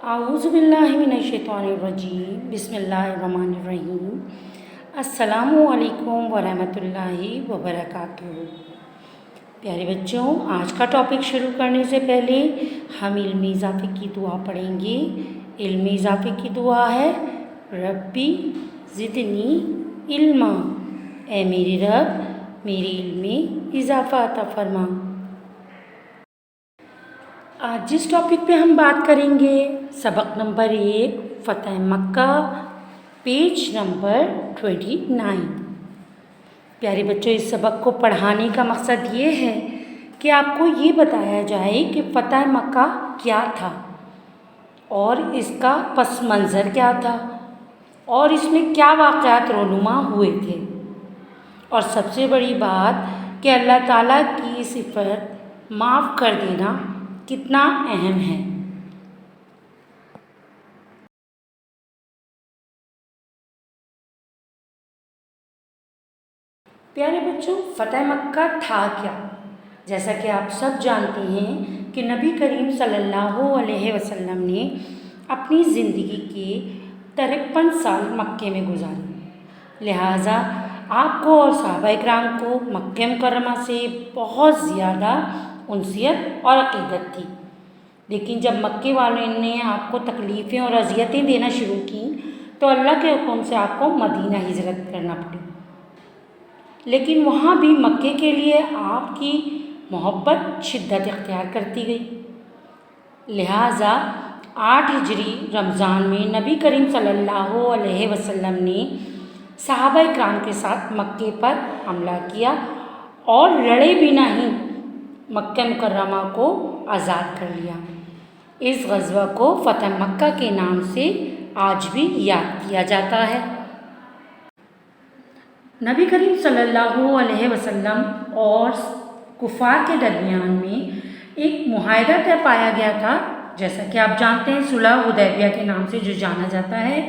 اعوذ باللہ من الشیطان الرجیم بسم اللہ الرحمن الرحیم السلام علیکم ورحمۃ اللہ وبرکاتہ۔ پیارے بچوں، آج کا ٹاپک شروع کرنے سے پہلے ہم علم اضافے کی دعا پڑھیں گے۔ علم اضافے کی دعا ہے ربی زدنی علما، اے میرے رب میرے علم میں اضافہ عطا فرما۔ آج جس ٹاپک پہ ہم بات کریں گے سبق نمبر 1 فتح مکہ، پیج نمبر 29۔ پیارے بچوں، اس سبق کو پڑھانے کا مقصد یہ ہے کہ آپ کو یہ بتایا جائے کہ فتح مکہ کیا تھا اور اس کا پس منظر کیا تھا اور اس میں کیا واقعات رونما ہوئے تھے، اور سب سے بڑی بات کہ اللہ تعالیٰ کی صفت معاف کر دینا کتنا اہم ہے۔ پیارے بچوں، فتح مکہ تھا کیا؟ جیسا کہ آپ سب جانتے ہیں کہ نبی کریم صلی اللہ علیہ وسلم نے اپنی زندگی کے 53 سال مکے میں گزارے، لہٰذا آپ کو اور صحابہ اکرام کو مکہ مکرمہ سے بہت زیادہ انسیت اور عقیدت تھی۔ لیکن جب مکے والوں نے آپ کو تکلیفیں اور اذیتیں دینا شروع کیں تو اللہ کے حکم سے آپ کو مدینہ ہجرت کرنا پڑی، لیکن وہاں بھی مکے کے لیے آپ کی محبت شدت اختیار کرتی گئی، لہٰذا 8 ہجری رمضان میں نبی کریم صلی اللہ علیہ وسلم نے صحابہ اکرام کے ساتھ مکے پر حملہ کیا اور لڑے بنا ہی مکہ مکرمہ کو آزاد کر لیا۔ اس غزوہ کو فتح مکہ کے نام سے آج بھی یاد کیا جاتا ہے۔ نبی کریم صلی اللہ علیہ وسلم اور کفار کے درمیان میں ایک معاہدہ طے پایا گیا تھا، جیسا کہ آپ جانتے ہیں صلح حدیبیہ کے نام سے جو جانا جاتا ہے۔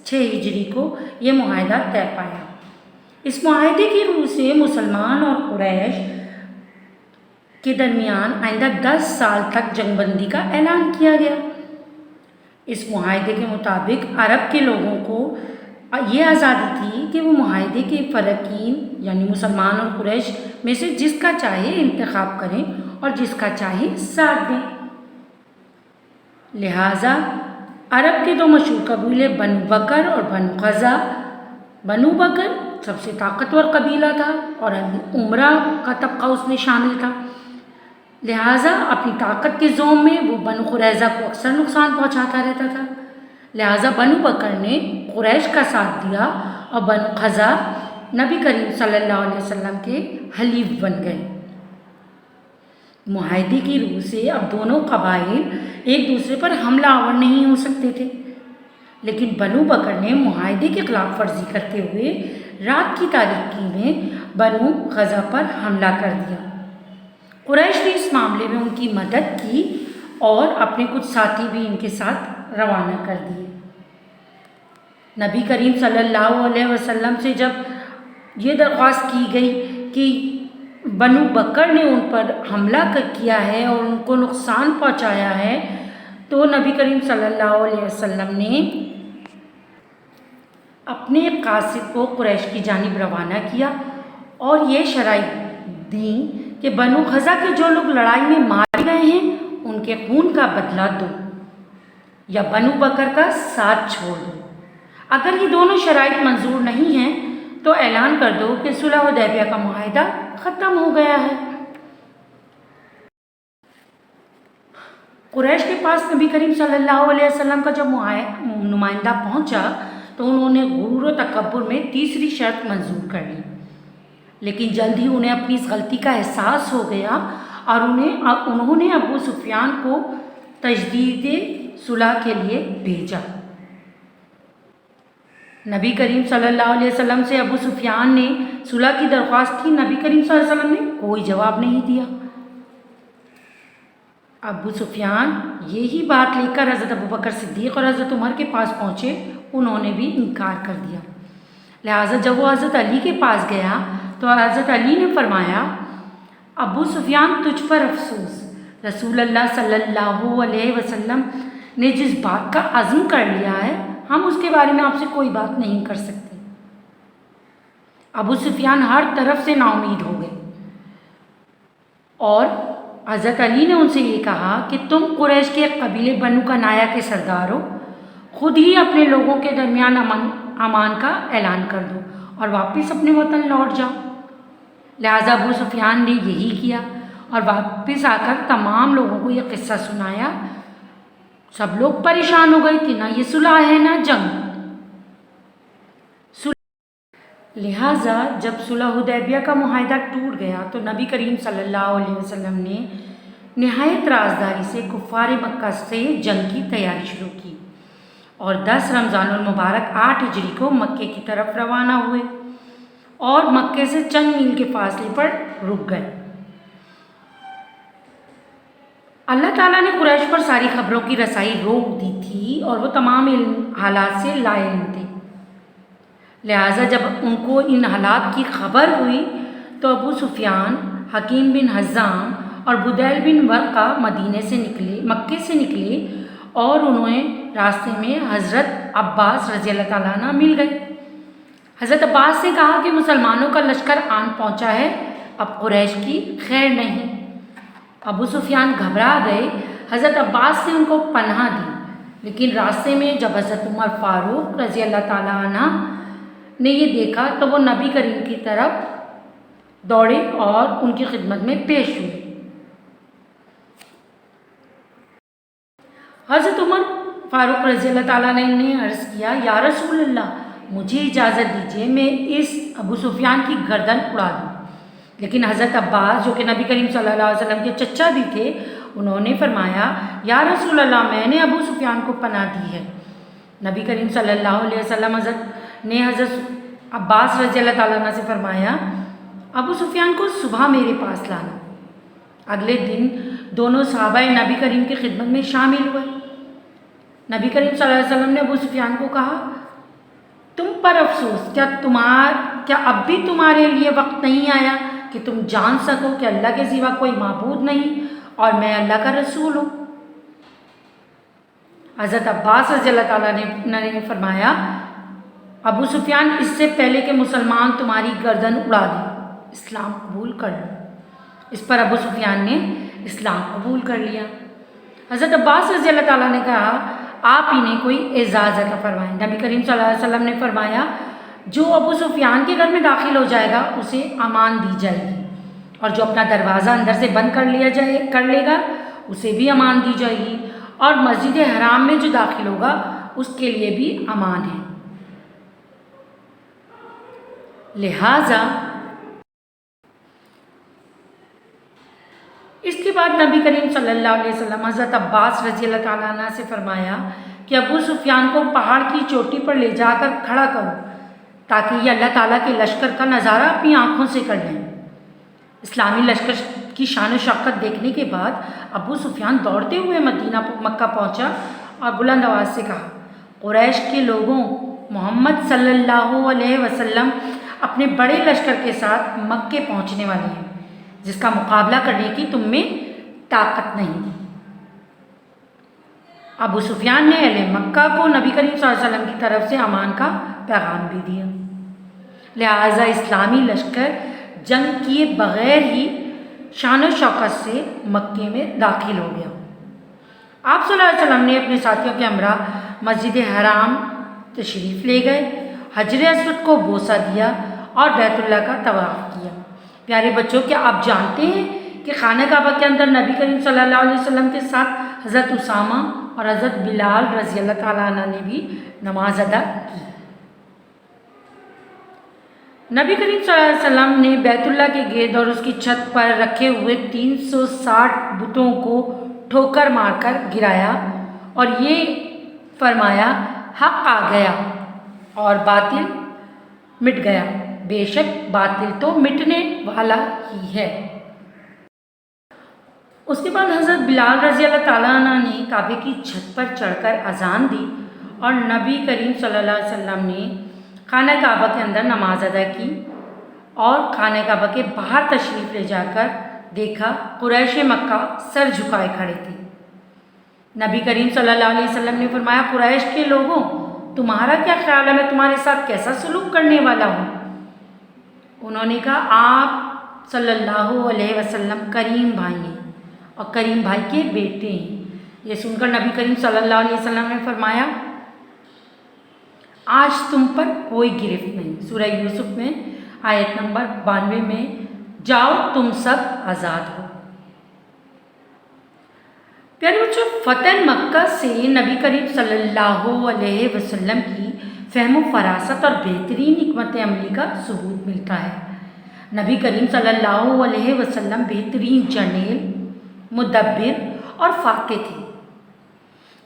6 ہجری کو یہ معاہدہ طے پایا۔ اس معاہدے کی روح سے مسلمان اور قریش کے درمیان آئندہ 10 سال تک جنگ بندی کا اعلان کیا گیا۔ اس معاہدے کے مطابق عرب کے لوگوں کو یہ آزادی تھی کہ وہ معاہدے کے فریقین یعنی مسلمان اور قریش میں سے جس کا چاہے انتخاب کریں اور جس کا چاہے ساتھ دیں۔ لہٰذا عرب کے 2 مشہور قبیلے بنو بکر اور بنو قزا، بنو بکر سب سے طاقتور قبیلہ تھا اور عمرہ کا طبقہ اس میں شامل تھا، لہٰذا اپنی طاقت کے زوم میں وہ بنو قریظہ کو اکثر نقصان پہنچاتا رہتا تھا۔ لہٰذا بنو بکر نے قریش کا ساتھ دیا اور بنو قزا نبی کریم صلی اللہ علیہ وسلم کے حلیف بن گئے۔ معاہدے کی روح سے اب دونوں قبائل ایک دوسرے پر حملہ آور نہیں ہو سکتے تھے، لیکن بنو بکر نے معاہدے کی خلاف ورزی کرتے ہوئے رات کی تاریکی میں بنو قزا پر حملہ کر دیا۔ قریش نے اس معاملے میں ان کی مدد کی اور اپنے کچھ ساتھی بھی ان کے ساتھ روانہ کر دیے۔ نبی کریم صلی اللہ علیہ وسلم سے جب یہ درخواست کی گئی کہ بنو بکر نے ان پر حملہ کیا ہے اور ان کو نقصان پہنچایا ہے، تو نبی کریم صلی اللہ علیہ وسلم نے اپنے قاصد کو قریش کی جانب روانہ کیا اور یہ شرائط دیں کہ بنو قزا کے جو لوگ لڑائی میں مارے گئے ہیں ان کے خون کا بدلہ دو یا بنو بکر کا ساتھ چھوڑ دو۔ اگر یہ دونوں شرائط منظور نہیں ہیں تو اعلان کر دو کہ صلح حدیبیہ کا معاہدہ ختم ہو گیا ہے۔ قریش کے پاس نبی کریم صلی اللہ علیہ وسلم کا جب نمائندہ پہنچا تو انہوں نے غرور و تکبر میں تیسری شرط منظور کر لی، لیکن جلد ہی انہیں اپنی اس غلطی کا احساس ہو گیا اور انہوں نے ابو سفیان کو تجدید صلح کے لیے بھیجا۔ نبی کریم صلی اللہ علیہ وسلم سے ابو سفیان نے صلح کی درخواست کی، نبی کریم صلی اللہ علیہ وسلم نے کوئی جواب نہیں دیا۔ ابو سفیان یہی بات لے کر حضرت ابوبکر صدیق اور حضرت عمر کے پاس پہنچے، انہوں نے بھی انکار کر دیا۔ لہٰذا جب وہ حضرت علی کے پاس گیا تو حضرت علی نے فرمایا، ابو سفیان تجھ پر افسوس، رسول اللہ صلی اللہ علیہ وسلم نے جس بات کا عزم کر لیا ہے ہم اس کے بارے میں آپ سے کوئی بات نہیں کر سکتے۔ ابو سفیان ہر طرف سے نا امید ہو گئے اور حضرت علی نے ان سے یہ کہا کہ تم قریش کے قبیلے بنو کنایا کے سردار ہو، خود ہی اپنے لوگوں کے درمیان امان کا اعلان کر دو اور واپس اپنے وطن لوٹ جاؤ۔ لہٰذا ابو سفیان نے یہی کیا اور واپس آ کر تمام لوگوں کو یہ قصہ سنایا۔ سب لوگ پریشان ہو گئے کہ نہ یہ صلح ہے نہ جنگ۔ لہٰذا جب صلح حدیبیہ کا معاہدہ ٹوٹ گیا تو نبی کریم صلی اللہ علیہ وسلم نے نہایت رازداری سے کفار مکہ سے جنگ کی تیاری شروع کی اور 10 رمضان المبارک 8 ہجری کو مکے کی طرف روانہ ہوئے اور مکے سے چند میل کے فاصلے پر رک گئے۔ اللہ تعالیٰ نے قریش پر ساری خبروں کی رسائی روک دی تھی اور وہ تمام حالات سے لا علم تھے۔ لہٰذا جب ان کو ان حالات کی خبر ہوئی تو ابو سفیان، حکیم بن حزام اور بدیل بن ورقہ مکے سے نکلے اور انہیں راستے میں حضرت عباس رضی اللہ تعالیٰ عنہ مل گئے۔ حضرت عباس نے کہا کہ مسلمانوں کا لشکر آن پہنچا ہے، اب قریش کی خیر نہیں۔ ابو سفیان گھبرا گئے۔ حضرت عباس نے ان کو پناہ دی، لیکن راستے میں جب حضرت عمر فاروق رضی اللہ تعالیٰ عنہ نے یہ دیکھا تو وہ نبی کریم کی طرف دوڑے اور ان کی خدمت میں پیش ہوئے۔ حضرت عمر فاروق رضی اللہ تعالیٰ نے عرض کیا، یا رسول اللہ، مجھے اجازت دیجیے میں اس ابو سفیان کی گردن اڑا دوں۔ لیکن حضرت عباس جو کہ نبی کریم صلی اللہ علیہ وسلم کے چچا بھی تھے، انہوں نے فرمایا، یا رسول اللہ، میں نے ابو سفیان کو پناہ دی ہے۔ نبی کریم صلی اللہ علیہ وسلم حضرت عباس رضی اللہ تعالیٰ عنہ سے فرمایا، ابو سفیان کو صبح میرے پاس لانا۔ اگلے دن دونوں صحابہ نبی کریم کی خدمت میں شامل ہوئے۔ نبی کریم صلی اللہ علیہ وسلم نے ابو سفیان کو کہا، تم پر افسوس، کیا اب بھی تمہارے لیے وقت نہیں آیا کہ تم جان سکو کہ اللہ کے سوا کوئی معبود نہیں اور میں اللہ کا رسول ہوں؟ حضرت عباس رضی اللہ تعالیٰ نے فرمایا، ابو سفیان اس سے پہلے کہ مسلمان تمہاری گردن اڑا دے اسلام قبول کر لو۔ اس پر ابو سفیان نے اسلام قبول کر لیا۔ حضرت عباس رضی اللہ تعالیٰ نے کہا، آپ انہیں کوئی اعزاز عطا فرمائیں۔ نبی کریم صلی اللہ علیہ وسلم نے فرمایا، جو ابو سفیان کے گھر میں داخل ہو جائے گا اسے امان دی جائے گی، اور جو اپنا دروازہ اندر سے بند کر لے گا اسے بھی امان دی جائے گی، اور مسجد حرام میں جو داخل ہوگا اس کے لیے بھی امان ہے۔ لہٰذا اس کے بعد نبی کریم صلی اللہ علیہ وسلم حضرت عباس رضی اللہ تعالیٰ عنہ سے فرمایا کہ ابو سفیان کو پہاڑ کی چوٹی پر لے جا کر کھڑا کرو تاکہ یہ اللہ تعالیٰ کے لشکر کا نظارہ اپنی آنکھوں سے کر لیں۔ اسلامی لشکر کی شان و شوکت دیکھنے کے بعد ابو سفیان دوڑتے ہوئے مکہ پہنچا اور بلند آواز سے کہا، قریش کے لوگوں، محمد صلی اللہ علیہ وسلم اپنے بڑے لشکر کے ساتھ مکے پہنچنے والے ہیں، جس کا مقابلہ کرنے کی تم میں طاقت نہیں۔ ابو سفیان نے اہل مکہ کو نبی کریم صلی اللہ علیہ وسلم کی طرف سے امان کا پیغام بھی دیا۔ لہٰذا اسلامی لشکر جنگ کیے بغیر ہی شان و شوکت سے مکے میں داخل ہو گیا۔ آپ صلی اللہ علیہ وسلم نے اپنے ساتھیوں کے ہمراہ مسجد حرام تشریف لے گئے، حجر اسود کو بوسہ دیا اور بیت اللہ کا طواف کیا۔ پیارے بچوں، کیا آپ جانتے ہیں کہ خانہ کعبہ کے اندر نبی کریم صلی اللہ علیہ وسلم کے ساتھ حضرت اسامہ اور حضرت بلال رضی اللہ تعالیٰ عنہ نے بھی نماز ادا کی؟ نبی کریم صلی اللہ علیہ وسلم نے بیت اللہ کے گرد اور اس کی چھت پر رکھے ہوئے 360 بتوں کو ٹھوکر مار کر گرایا اور یہ فرمایا، حق آ گیا اور باطل مٹ گیا، بے شک باطل تو مٹنے والا ہی ہے۔ اس کے بعد حضرت بلال رضی اللہ تعالیٰ عنہ نے کعبے کی چھت پر چڑھ کر اذان دی اور نبی کریم صلی اللہ علیہ وسلم نے خانہ کعبہ کے اندر نماز ادا کی اور خانہ کعبہ کے باہر تشریف لے جا کر دیکھا قریش مکہ سر جھکائے کھڑے تھے۔ نبی کریم صلی اللہ علیہ وسلم نے فرمایا قریش کے لوگوں تمہارا کیا خیال ہے میں تمہارے ساتھ کیسا سلوک کرنے والا ہوں؟ انہوں نے کہا آپ صلی اللہ علیہ وسلم کریم بھائی ہیں اور کریم بھائی کے بیٹے ہیں۔ یہ سن کر نبی کریم صلی اللہ علیہ وسلم نے فرمایا آج تم پر کوئی گرفت نہیں۔ سورہ یوسف میں آیت نمبر 92 میں جاؤ تم سب آزاد ہو۔ پیارے بچوں، فتح مکہ سے نبی کریم صلی اللہ علیہ وسلم کی فہم و فراست اور بہترین حکمت عملی کا ثبوت ملتا ہے۔ نبی کریم صلی اللہ علیہ وسلم بہترین جرنیل، مدبر اور فاتح تھے۔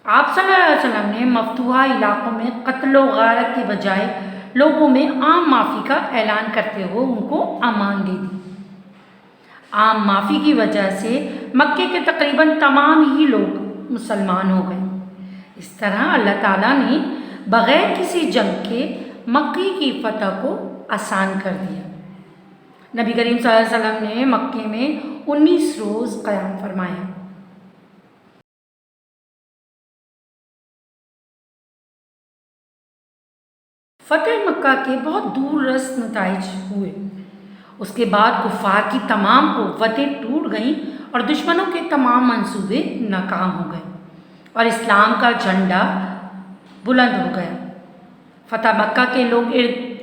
آپ صلی اللہ علیہ وسلم نے مفتوحہ علاقوں میں قتل و غارت کے بجائے لوگوں میں عام معافی کا اعلان کرتے ہوئے ان کو امان دے دی۔ عام معافی کی وجہ سے مکے کے تقریباً تمام ہی لوگ مسلمان ہو گئے۔ اس طرح اللہ تعالیٰ نے بغیر کسی جنگ کے مکے کی فتح کو آسان کر دیا۔ نبی کریم صلی اللہ علیہ وسلم نے مکے میں 19 روز قیام فرمایا۔ فتح مکہ کے بہت دور رس نتائج ہوئے۔ اس کے بعد کفار کی تمام قوتیں ٹوٹ گئیں اور دشمنوں کے تمام منصوبے ناکام ہو گئے اور اسلام کا جھنڈا بلند ہو گیا۔ فتح مکہ کے لوگ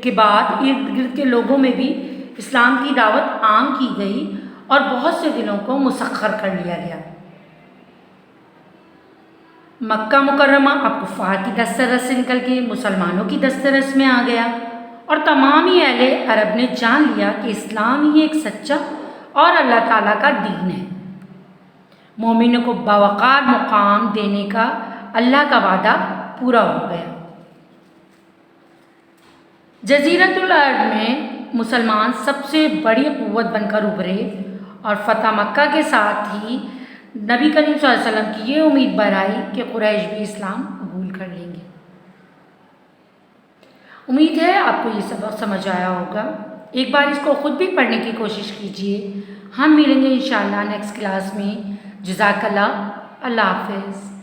کے بعد ارد گرد کے لوگوں میں بھی اسلام کی دعوت عام کی گئی اور بہت سے دلوں کو مسخر کر لیا گیا۔ مکہ مکرمہ اب کفار کی دسترس سے نکل کے مسلمانوں کی دسترس میں آ گیا اور تمام ہی اہل عرب نے جان لیا کہ اسلام ہی ایک سچا اور اللہ تعالیٰ کا دین ہے۔ مومنوں کو باوقار مقام دینے کا اللہ کا وعدہ پورا ہو گیا۔ جزیرۃ العرب میں مسلمان سب سے بڑی قوت بن کر ابھرے اور فتح مکہ کے ساتھ ہی نبی کریم صلی اللہ علیہ وسلم کی یہ امید بڑھائی کہ قریش بھی اسلام قبول کر لیں گے۔ امید ہے آپ کو یہ سبق سمجھ آیا ہوگا۔ ایک بار اس کو خود بھی پڑھنے کی کوشش کیجیے۔ ہم ملیں گے انشاءاللہ نیکسٹ کلاس میں۔ جزاک اللہ، اللہ حافظ۔